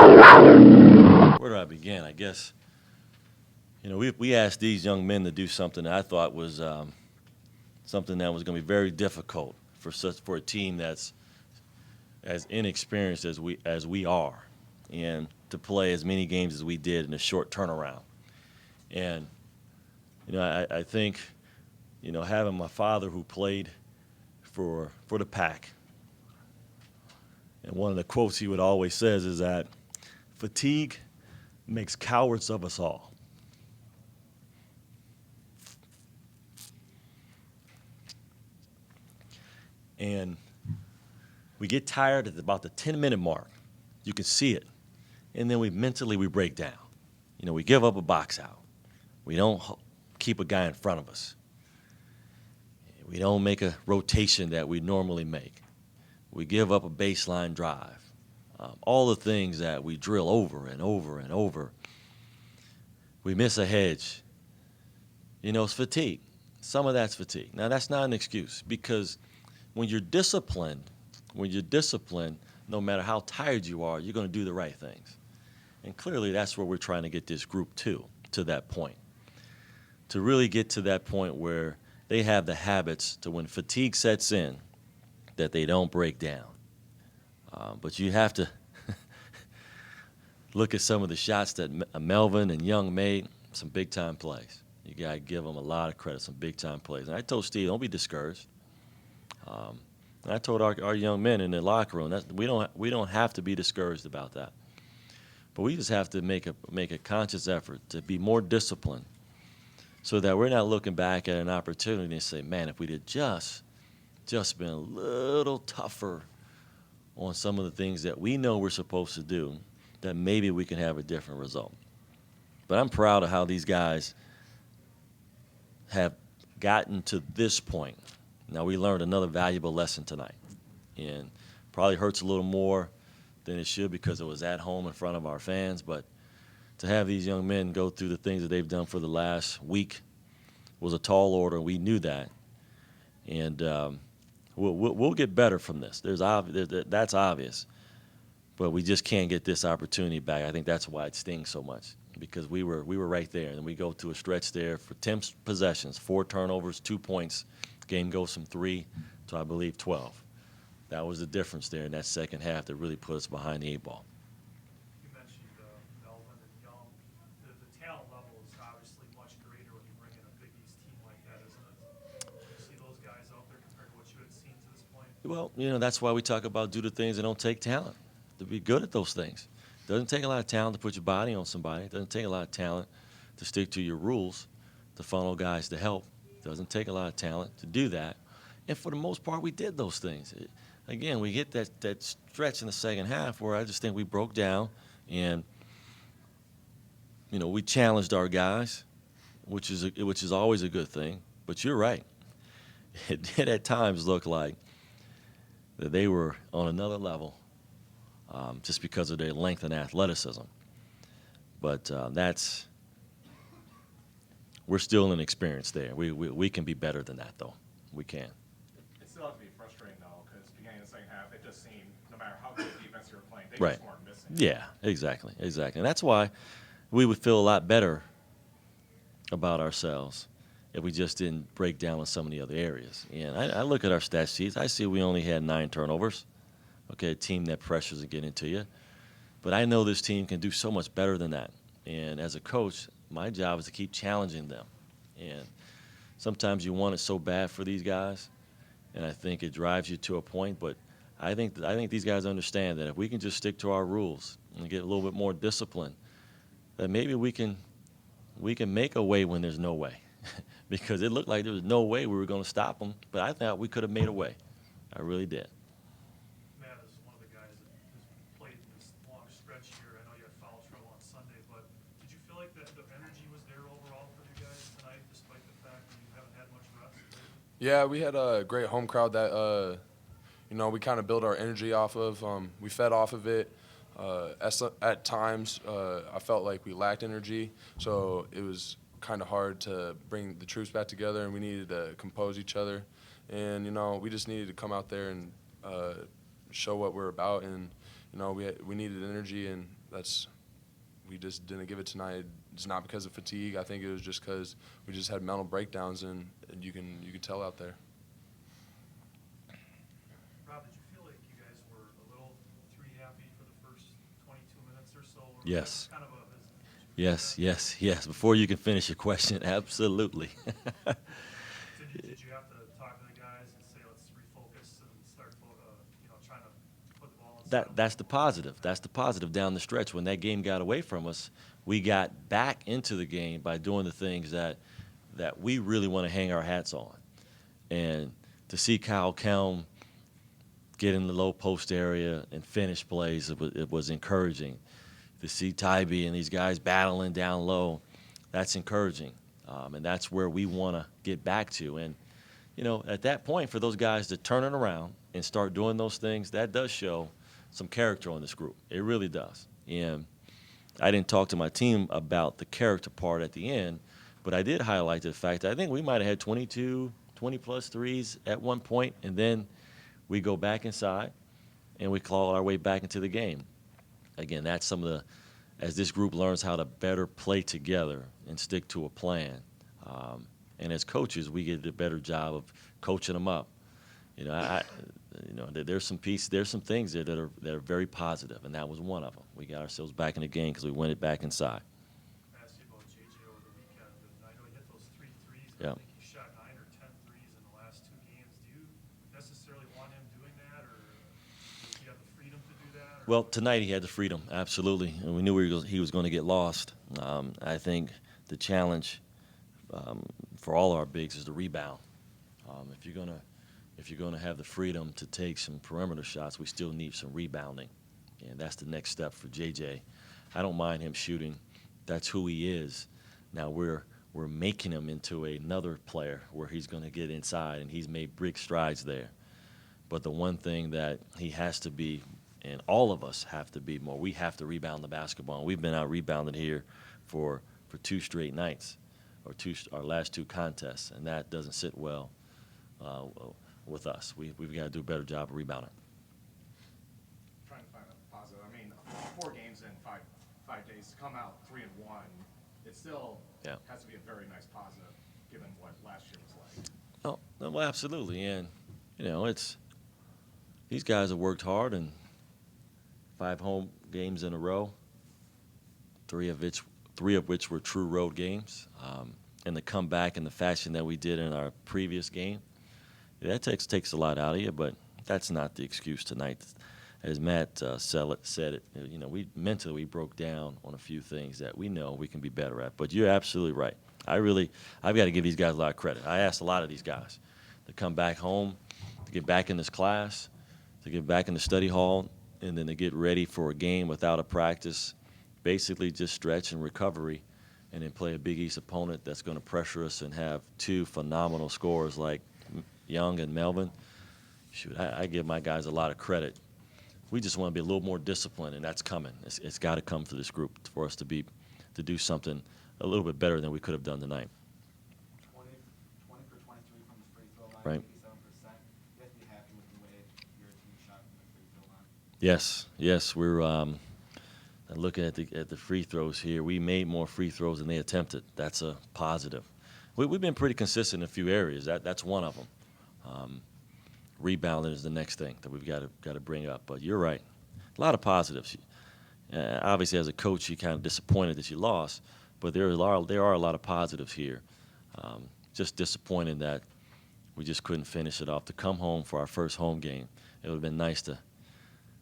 Where do I begin? I guess, we asked these young men to do something that I thought was something that was going to be very difficult for a team that's as inexperienced as we are, and to play as many games as we did in a short turnaround. And I think having my father who played for the Pack, and one of the quotes he would always says is that fatigue makes cowards of us all. And we get tired at about the 10-minute mark. You can see it. And then we break down. We give up a box out. We don't keep a guy in front of us. We don't make a rotation that we normally make. We give up a baseline drive. All the things that we drill over and over and over. We miss a hedge. It's fatigue. Some of that's fatigue. Now, that's not an excuse, because when you're disciplined, no matter how tired you are, you're going to do the right things. And clearly that's where we're trying to get this group to that point. To really get to that point where they have the habits to, when fatigue sets in, that they don't break down. But you have to look at some of the shots that Melvin and Young made, some big-time plays. You got to give them a lot of credit, some big-time plays. And I told Steve, don't be discouraged. And I told our young men in the locker room that we don't have to be discouraged about that. But we just have to make a conscious effort to be more disciplined, so that we're not looking back at an opportunity and say, man, if we'd have just been a little tougher on some of the things that we know we're supposed to do, that maybe we can have a different result. But I'm proud of how these guys have gotten to this point. Now, we learned another valuable lesson tonight, and probably hurts a little more than it should because it was at home in front of our fans, but to have these young men go through the things that they've done for the last week was a tall order. We knew that, and we'll get better from this. That's obvious, but we just can't get this opportunity back. I think that's why it stings so much, because we were right there, and we go to a stretch there for 10 possessions, 4 turnovers, 2 points. Game goes from 3 to, I believe, 12. That was the difference there in that second half that really put us behind the 8 ball. You mentioned Melvin and Young. The talent level is obviously much greater when you bring in a Big East team like that, isn't it? Do you see those guys out there compared to what you had seen to this point? Well, that's why we talk about do the things that don't take talent, to be good at those things. It doesn't take a lot of talent to put your body on somebody. It doesn't take a lot of talent to stick to your rules, to funnel guys to help. It doesn't take a lot of talent to do that. And for the most part, we did those things. Again, we get that stretch in the second half where I just think we broke down, and we challenged our guys, which is always a good thing. But you're right. It did at times look like that they were on another level, just because of their length and athleticism. But we're still inexperienced there. We can be better than that, though. We can. It still has to be frustrating, though, because beginning of the second half, it just seemed no matter how good defense you were playing, they just weren't missing. Yeah, exactly. And that's why we would feel a lot better about ourselves if we just didn't break down in some of the other areas. And I look at our stat sheets. I see we only had 9 turnovers. Okay, a team that pressures and get into you. But I know this team can do so much better than that. And as a coach, my job is to keep challenging them. And sometimes you want it so bad for these guys, and I think it drives you to a point. But I think these guys understand that if we can just stick to our rules and get a little bit more discipline, that maybe we can make a way when there's no way. Because it looked like there was no way we were going to stop them, but I thought we could have made a way. I really did. Matt is one of the guys that has played in this long stretch here. I know you had foul trouble on Sunday, but did you feel like the energy was there overall for you guys tonight, despite the fact that you haven't had much rest? Yeah, we had a great home crowd that we kind of built our energy off of. We fed off of it. At times, I felt like we lacked energy, so it was kind of hard to bring the troops back together, and we needed to compose each other. And, we just needed to come out there and show what we're about. And, we needed energy, and we just didn't give it tonight. It's not because of fatigue. I think it was just because we just had mental breakdowns, and you could tell out there. Rob, did you feel like you guys were a little three happy for the first 22 minutes or so? Or Yes. Kind of Yes. Before you can finish your question, absolutely. Did you have to talk to the guys and say, let's refocus and start, trying to put the ball inside? That's the positive. That's the positive down the stretch. When that game got away from us, we got back into the game by doing the things that we really want to hang our hats on. And to see Kyle Kelm get in the low post area and finish plays, it was encouraging. To see Tiby and these guys battling down low, that's encouraging. And that's where we want to get back to. And, at that point, for those guys to turn it around and start doing those things, that does show some character on this group. It really does. And I didn't talk to my team about the character part at the end, but I did highlight the fact that I think we might have had 20-plus threes at one point, and then we go back inside and we claw our way back into the game. Again, that's some of as this group learns how to better play together and stick to a plan. And as coaches, we get a better job of coaching them up. There's some things there that are very positive, and that was one of them. We got ourselves back in the game because we went it back inside. I asked you about JJ over the weekend, and I know he hit those 3 threes. Yeah. I think he shot 9 or 10 threes in the last 2 games. Do you necessarily want him doing that, or does he have the freedom to do that? Well, tonight he had the freedom, absolutely, and we knew he was going to get lost. I think the challenge for all our bigs is the rebound. If you're gonna have the freedom to take some perimeter shots, we still need some rebounding, and that's the next step for JJ. I don't mind him shooting; that's who he is. Now we're making him into another player where he's going to get inside, and he's made big strides there. But the one thing that he has to be, and all of us have to be more, we have to rebound the basketball. And we've been out rebounded here for 2 straight nights, or our last 2 contests, and that doesn't sit well with us. We've got to do a better job of rebounding. Trying to find a positive. I mean, 4 games in 5 days to come out 3-1, it still has to be a very nice positive given what last year was like. Oh, well, absolutely, and it's these guys have worked hard, and 5 home games in a row, 3 of which were true road games, and to come back in the fashion that we did in our previous game, that takes a lot out of you, but that's not the excuse tonight. As Matt said it, we mentally broke down on a few things that we know we can be better at. But you're absolutely right. I've got to give these guys a lot of credit. I asked a lot of these guys to come back home, to get back in this class, to get back in the study hall, and then to get ready for a game without a practice, basically just stretch and recovery, and then play a Big East opponent that's going to pressure us and have 2 phenomenal scorers like Young and Melvin. Shoot, I give my guys a lot of credit. We just want to be a little more disciplined, and that's coming. It's got to come for this group for us to do something a little bit better than we could have done tonight. 20 for 23 from the free throw line, Right. 87%. You have to be happy with the way your team shot from the free throw line. Yes, we're looking at the free throws here. We made more free throws than they attempted. That's a positive. We've been pretty consistent in a few areas. That's one of them. Rebounding is the next thing that we've got to bring up. But you're right, a lot of positives. Obviously, as a coach, you're kind of disappointed that you lost, but there are a lot of positives here. Just disappointed that we just couldn't finish it off. To come home for our first home game, it would have been nice to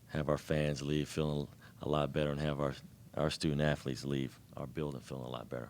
have our fans leave feeling a lot better and have our student athletes leave our building feeling a lot better.